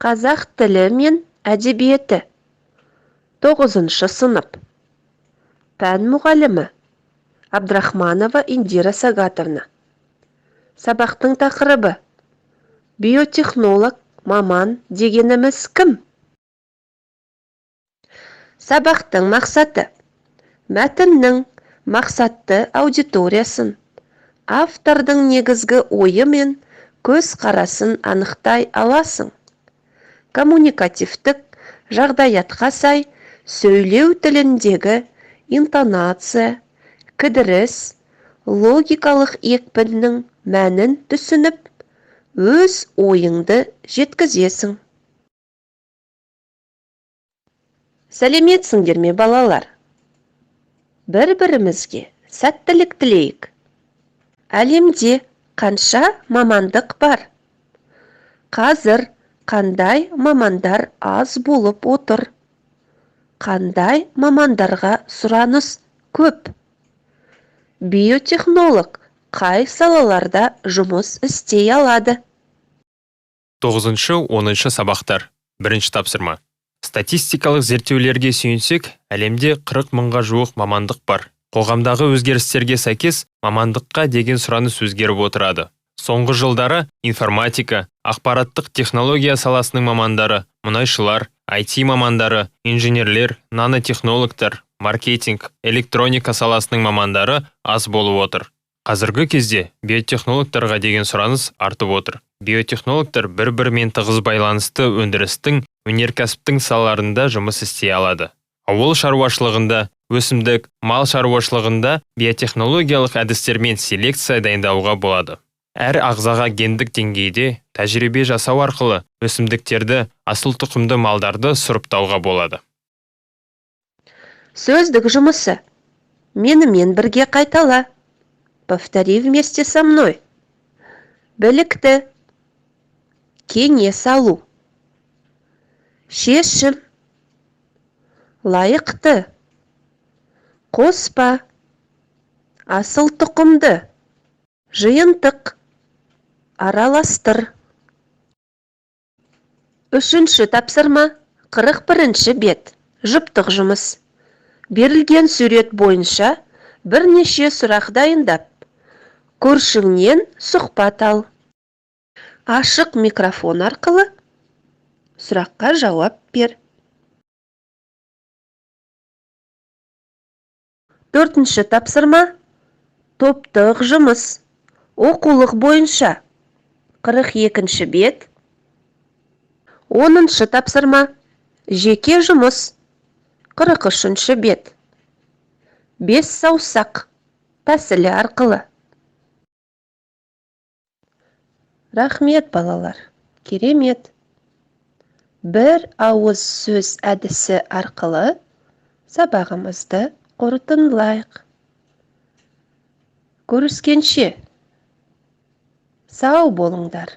Қазақ тілі мен әдебиеті. 9-шы сынып. Пән мұғалімі. Абдрахманова Индира Сагатовна. Сабақтың тақырыбы. Биотехнолог маман дегеніміз кім? Сабақтың мақсаты. Мәтіннің мақсатты аудиториясын, автордың негізгі ойы мен көз қарасын анықтай аласың. Коммуникативтік жағдаятқа сай сөйлеу тіліндегі интонация, кідіріс, логикалық екпіннің мәнін түсініп, өз ойыңды жеткізесің. Сәлеметсіңдер ме, балалар? Бір-бірімізге сәттілік тілейік. Әлемде қанша мамандық бар? Қазір қандай мамандар аз болып отыр? Қандай мамандарға сұраныс көп? Биотехнолог қай салаларда жұмыс істей алады? 9-10 сабақтар. Бірінші тапсырма. Статистикалық зерттеулерге сүйенсек, әлемде 40 мыңға жуық мамандық бар. Қоғамдағы өзгерістерге сәйкес мамандыққа деген сұраныс өзгеріп отырады. Соңғы жылдары информатика, ақпараттық технология саласының мамандары, мұнайшылар, IT мамандары, инженерлер, нанотехнологтар, маркетинг, электроника саласының мамандары аз болып отыр. Қазіргі кезде биотехнологтарға деген сұраныс артып отыр. Биотехнологтар бір-бірімен тығыз байланысты өндірістің, өнеркәсіптің салаларында жұмыс істей алады. Ауыл шаруашылығында, өсімдік, мал шаруашылығында биотехнологиялық әдістермен селекция дайындауға болады. Әр ағзаға гендік деңгейде тәжірибе жасау арқылы өсімдіктерді, асыл тұқымды малдарды сұрыптауға болады. Сөздік жұмысы. Менімен бірге қайтала. Повтори вместе со мной. Білікті. Кеңес алу. Шешім. Лайықты. Қоспа. Асыл тұқымды. Жиынтық. Араластыр. 3-ші тапсырма. 41-ші бет. Жұптық жұмыс. Берілген сурет бойынша бірнеше сұрақ дайындап, көршіңнен сұхбат ал. Ашық микрофон арқылы сұраққа жауап бер. 4-ші тапсырма. Топтық жұмыс. Оқулық бойынша 42-ші бет. 10-шы тапсырма. Жеке жұмыс. 43-ші бет. 5 саусақ. Тәсілі арқылы. Рахмет, балалар. Керемет. Бір ауыз сөз әдісі арқылы сабағымызды қорытындылайық. Көріскенше. Сау болыңдар.